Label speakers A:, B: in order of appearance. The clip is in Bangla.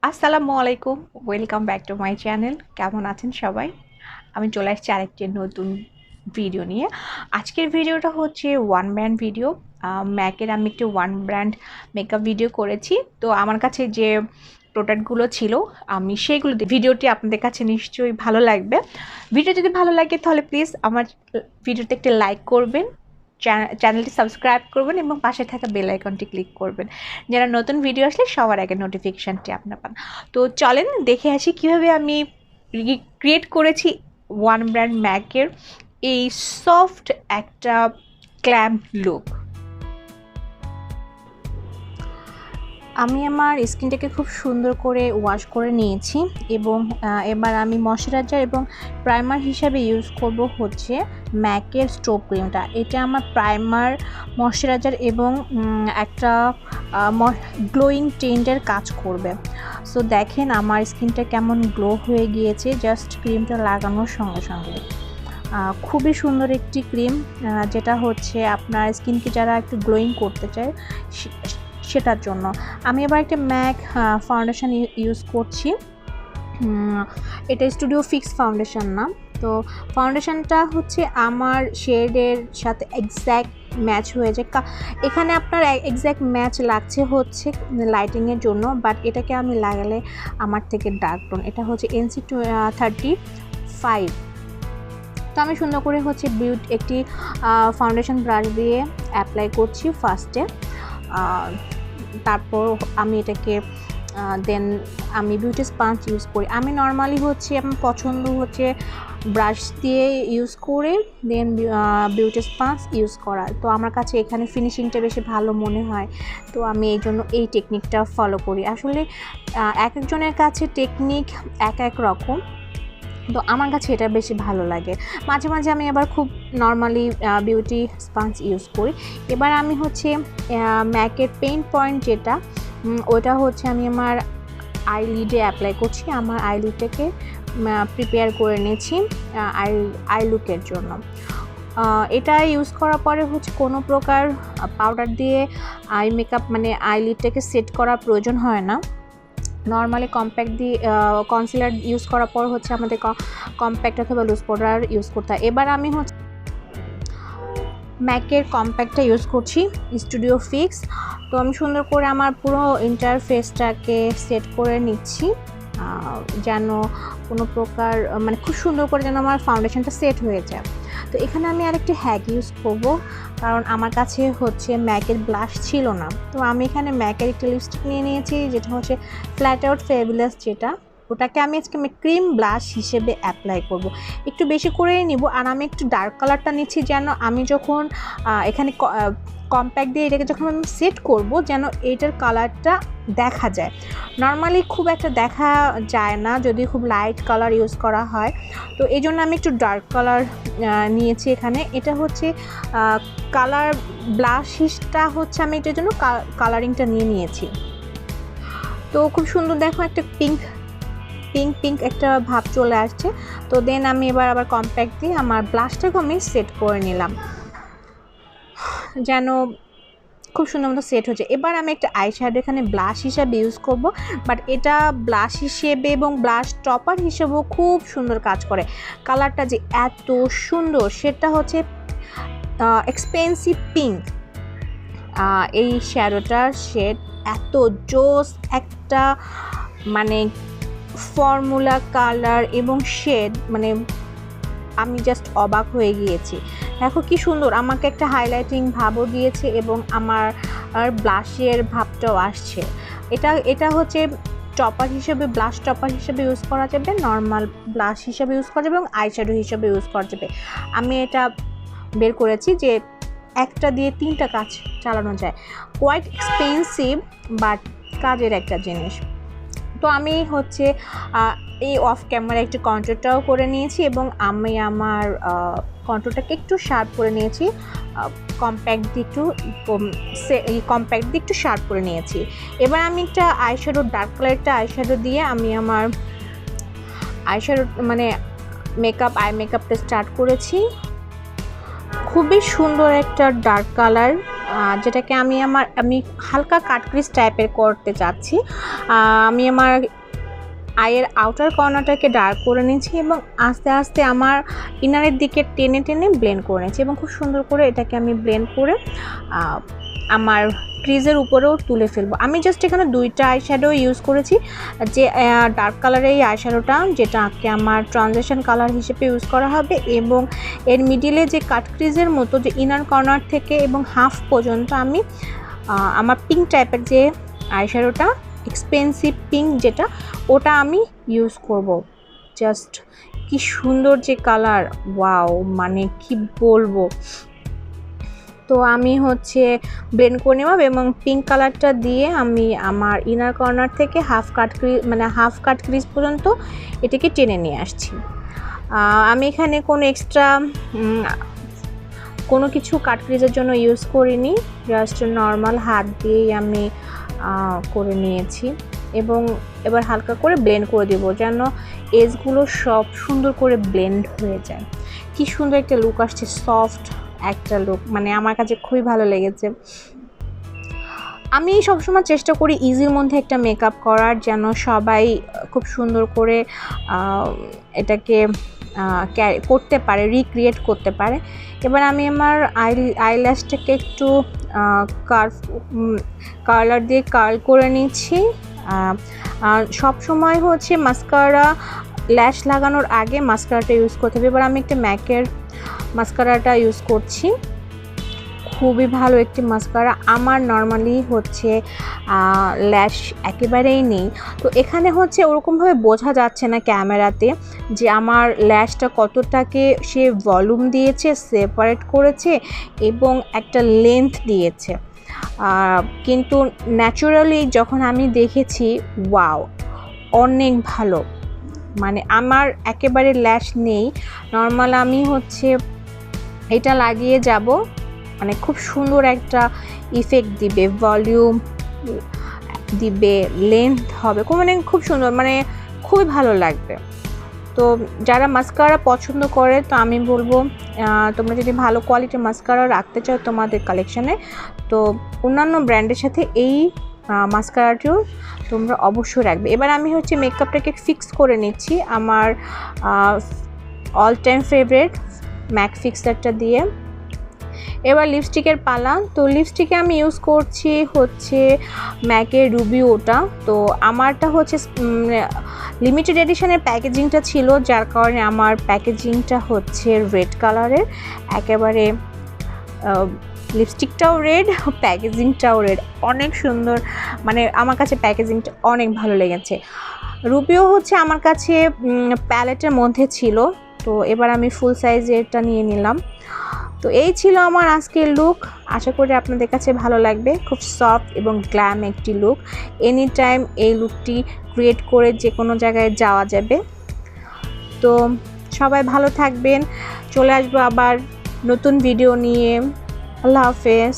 A: আসসালামু আলাইকুম, welcome back to my channel. কেমন আছেন সবাই? আমি চলে আসছি আরেকটি নতুন ভিডিও নিয়ে। আজকের ভিডিওটা হচ্ছে ওয়ান ব্র্যান্ড ভিডিও। ম্যাকের আমি একটি ওয়ান ব্র্যান্ড মেকআপ ভিডিও করেছি। তো আমার কাছে যে প্রোডাক্টগুলো ছিল আমি সেইগুলো ভিডিওটি আপনাদের কাছে নিশ্চয়ই ভালো লাগবে। ভিডিও যদি ভালো লাগে তাহলে প্লিজ আমার ভিডিওতে একটি লাইক করবেন, চ্যানেলটি সাবস্ক্রাইব করবেন এবং পাশে থাকা বেল আইকনটি ক্লিক করবেন, যারা নতুন ভিডিও আসলে সবার আগে নোটিফিকেশানটি আপনার পান। তো চলেন দেখে আসি কীভাবে আমি ক্রিয়েট করেছি ওয়ান ব্র্যান্ড ম্যাকের এই সফট একটা ক্ল্যাম্প লুক। আমি আমার স্কিনটাকে খুব সুন্দর করে ওয়াশ করে নিয়েছি এবং এবার আমি ময়শ্চারাইজার এবং প্রাইমার হিসাবে ইউজ করব হচ্ছে ম্যাকের স্ট্রোব ক্রিমটা। এটা আমার প্রাইমার, ময়শ্চারাইজার এবং একটা গ্লোয়িং টিন্টের কাজ করবে। সো দেখেন আমার স্কিনটা কেমন গ্লো হয়ে গিয়েছে জাস্ট ক্রিমটা লাগানোর সঙ্গে সঙ্গে। খুবই সুন্দর একটি ক্রিম, যেটা হচ্ছে আপনার স্কিনকে যারা একটু গ্লোয়িং করতে চায় সেটার জন্য। আমি এবার একটা ম্যাক ফাউন্ডেশন ইউজ করছি। এটা স্টুডিও ফিক্স ফাউন্ডেশন না, তো ফাউন্ডেশনটা হচ্ছে আমার শেডের সাথে এক্স্যাক্ট ম্যাচ হয়ে যায়। এখানে আপনার এক্স্যাক্ট ম্যাচ লাগছে হচ্ছে লাইটিংয়ের জন্য, বাট এটাকে আমি লাগালে আমার থেকে ডার্ক টোন। এটা হচ্ছে NC35। তো আমি সুন্দর করে হচ্ছে একটি ফাউন্ডেশন ব্রাশ দিয়ে অ্যাপ্লাই করছি ফার্স্টে। তারপর আমি এটাকে দেন আমি বিউটি স্পঞ্জ ইউজ করি। আমি নর্মালি হচ্ছে আমার পছন্দ হচ্ছে ব্রাশ দিয়ে ইউজ করে দেন বিউটি স্পঞ্জ ইউজ করা। তো আমার কাছে এখানে ফিনিশিংটা বেশি ভালো মনে হয়, তো আমি এই জন্য এই টেকনিকটা ফলো করি। আসলে এক একজনের কাছে টেকনিক এক এক রকম, তো আমার কাছে এটা বেশি ভালো লাগে। মাঝে মাঝে আমি আবার খুব নর্মালি বিউটি স্পঞ্জ ইউজ করি। এবার আমি হচ্ছে ম্যাকের পেইন্ট পয়েন্ট যেটা, ওটা হচ্ছে আমি আমার আইলিডে অ্যাপ্লাই করছি। আমার আইলিডটাকে প্রিপেয়ার করে নিয়েছি আই লুকের জন্য। এটা ইউজ করার পরে হচ্ছে কোনো প্রকার পাউডার দিয়ে আই মেকআপ মানে আইলিডটাকে সেট করার প্রয়োজন হয় না। নর্মালি কম্প্যাক্ট দিয়ে কনসিলার ইউজ করার পর হচ্ছে আমাদের কম্প্যাক্ট অথবা লুজ পাউডার ইউজ করতে হয়। এবার আমি হচ্ছে ম্যাকের কম্প্যাক্টটা ইউজ করছি, স্টুডিও ফিক্স। তো আমি সুন্দর করে আমার পুরো ইন্টারফেসটাকে সেট করে নিচ্ছি, যেন কোনো প্রকার মানে খুব সুন্দর করে যেন আমার ফাউন্ডেশনটা সেট হয়ে যায়। তো এখানে আমি আরেকটি হ্যাক ইউজ করব, কারণ আমার কাছে হচ্ছে ম্যাকের ব্লাশ ছিল না। তো আমি এখানে ম্যাকের একটি লিপস্টিক নিয়ে নিয়েছি, যেটা হচ্ছে ফ্ল্যাট আউট ফেবুলাস, যেটা ওটাকে আমি আজকে ক্রিম ব্লাশ হিসেবে অ্যাপ্লাই করব। একটু বেশি করেই নিব, আর আমি একটু ডার্ক কালারটা নিচ্ছি যেন আমি যখন এখানে কম্প্যাক্ট দিয়ে এটাকে যখন আমি সেট করব যেন এটার কালারটা দেখা যায়। নর্মালি খুব একটা দেখা যায় না যদি খুব লাইট কালার ইউজ করা হয়, তো এই জন্য আমি একটু ডার্ক কালার নিয়েছি এখানে। এটা হচ্ছে কালার ব্লাশটা হচ্ছে আমি এটার জন্য কালারিংটা নিয়েছি। তো খুব সুন্দর দেখো একটা পিঙ্ক একটা ভাব চলে আসছে। তো দেন আমি এবার আবার কম্প্যাক্ট দিয়ে আমার ব্লাশটাকে আমি সেট করে নিলাম যেন খুব সুন্দর মতো সেট হচ্ছে। এবার আমি একটা আইশ্যাডো এখানে ব্লাশ হিসাবে ইউজ করব, বাট এটা ব্লাশ হিসেবে এবং ব্লাশ টপার হিসেবেও খুব সুন্দর কাজ করে। কালারটা যে এত সুন্দর সেটা হচ্ছে এক্সপেন্সিভ পিঙ্ক। এই শ্যাডোটার শেড এত জোস একটা, মানে ফর্মুলা কালার এবং শেড, মানে আমি জাস্ট অবাক হয়ে গিয়েছি। দেখো কি সুন্দর, আমাকে একটা হাইলাইটিং ভাবও দিয়েছে এবং আমার ব্লাশের ভাবটাও আসছে। এটা হচ্ছে টপার হিসেবে, ব্লাশ টপার হিসেবে ইউজ করা যাবে, নর্মাল ব্লাশ হিসেবে ইউজ করা যাবে এবং আইশ্যাডো হিসেবে ইউজ করা যাবে। আমি এটা বের করেছি যে একটা দিয়ে তিনটা কাজ চালানো যায়। কোয়াইট এক্সপেন্সিভ বাট কাজের একটা জিনিস। তো আমি হচ্ছে এই অফ ক্যামেরা একটু কন্ট্রোলটাও করে নিয়েছি এবং আমি আমার কন্ট্রোলটাকে একটু শার্প করে নিয়েছি, কম্প্যাক্ট দিয়ে একটু শার্প করে নিয়েছি। এবার আমি একটা আইশ্যাডো, ডার্ক কালারটা আইশ্যাডো দিয়ে আমি আমার আইশ্যাডো মানে আই মেকআপটা স্টার্ট করেছি। খুবই সুন্দর একটা ডার্ক কালার যেটাকে আমি হালকা কাট ক্রিজ টাইপের করতে চাচ্ছি। আমি আমার আইয়ের আউটার কর্নারটাকে ডার্ক করে নিয়েছি এবং আস্তে আস্তে আমার ইনারের দিকে টেনে টেনে ব্লেন্ড করে নিয়েছি এবং খুব সুন্দর করে এটাকে আমি ব্লেন্ড করে আমার ক্রিজের উপরেও তুলে ফেলবো। আমি জাস্ট এখানে 2টা আই শ্যাডো ইউজ করেছি, যে ডার্ক কালারের এই আই শ্যাডোটা যেটাকে আমার ট্রানজিশন কালার হিসেবে ইউজ করা হবে, এবং এর মিডিলে যে কাট ক্রিজের মতো যে ইনার কর্নার থেকে এবং হাফ পর্যন্ত আমি আমার পিঙ্ক টাইপের যে আই শ্যাডোটা, এক্সপেন্সিভ পিঙ্ক যেটা, ওটা আমি ইউজ করব। জাস্ট কি সুন্দর যে কালার, ওয়াও, মানে কি বলবো। তো আমি হচ্ছে ব্লেন্ড করে নেব এবং পিঙ্ক কালারটা দিয়ে আমি আমার ইনার কর্নার থেকে হাফ কাট ক্রিজ পর্যন্ত এটাকে টেনে নিয়ে আসছি। আমি এখানে কোনো এক্সট্রা কোনো কিছু কাট ক্রিজের জন্য ইউজ করিনি, জাস্ট নর্মাল হাত দিয়েই আমি করে নিয়েছি এবং এবার হালকা করে ব্লেন্ড করে দেবো যেন এজগুলো সব সুন্দর করে ব্লেন্ড হয়ে যায়। কি সুন্দর একটা লুক আসছে, সফট একটা লুক, মানে আমার কাছে খুবই ভালো লেগেছে। আমি সবসময় চেষ্টা করি ইজির মধ্যে একটা মেকআপ করার, যেন সবাই খুব সুন্দর করে এটাকে করতে পারে, রিক্রিয়েট করতে পারে। এবার আমি আমার আইল্যাশটাকে একটু কার্লার দিয়ে কার্ল করে নিচ্ছি। সব সময় হচ্ছে মাস্কারা ল্যাশ লাগানোর আগে মাস্কারাটা ইউজ করতে হবে। এবার আমি একটা ম্যাকের মাস্কারাটা ইউজ করছি, খুবই ভালো একটি মাস্কারা। আমার নর্মালি হচ্ছে ল্যাশ একেবারেই নেই, তো এখানে হচ্ছে ওরকমভাবে বোঝা যাচ্ছে না ক্যামেরাতে যে আমার ল্যাশটা কতটাকে সে ভলিউম দিয়েছে, সেপারেট করেছে এবং একটা লেন্থ দিয়েছে, কিন্তু ন্যাচারালি যখন আমি দেখেছি, ওয়াও, অনেক ভালো। মানে আমার একেবারে ল্যাশ নেই, নর্মাল আমি হচ্ছে এটা লাগিয়ে যাব, মানে খুব সুন্দর একটা ইফেক্ট দিবে, ভলিউম দিবে, লেন্থ হবে, মানে খুব সুন্দর, মানে খুবই ভালো লাগবে। তো যারা মাস্কারা পছন্দ করে, তো আমি বলবো তোমরা যদি ভালো কোয়ালিটির মাস্কারা রাখতে চাও তোমাদের কালেকশানে, তো অন্যান্য ব্র্যান্ডের সাথে এই মাস্কারাটিও তোমরা অবশ্যই রাখবে। এবার আমি হচ্ছে মেকআপটাকে ফিক্স করে নিচ্ছি আমার অল টাইম ফেভারিট ম্যাক ফিক্সারটা দিয়ে। এবার লিপস্টিকের পালা। তো লিপস্টিকে আমি ইউজ করছি হচ্ছে ম্যাকের রুবিওটা। তো আমারটা হচ্ছে লিমিটেড এডিশনের প্যাকেজিংটা ছিল, যার কারণে আমার প্যাকেজিংটা হচ্ছে রেড কালারের, একেবারে লিপস্টিকটাও রেড, প্যাকেজিংটাও রেড, অনেক সুন্দর, মানে আমার কাছে প্যাকেজিংটা অনেক ভালো লেগেছে। রুবিও হচ্ছে আমার কাছে প্যালেটের মধ্যে ছিল, তো এবার আমি ফুল সাইজেরটা নিয়ে নিলাম। তো এই ছিল আমার আজকের লুক, আশা করি আপনাদের কাছে ভালো লাগবে। খুব সফট এবং গ্ল্যাম একটি লুক, এনি টাইম এই লুকটি ক্রিয়েট করে যে কোনো জায়গায় যাওয়া যাবে। তো সবাই ভালো থাকবেন, চলে আসবো আবার নতুন ভিডিও নিয়ে। আল্লাহ হাফেজ।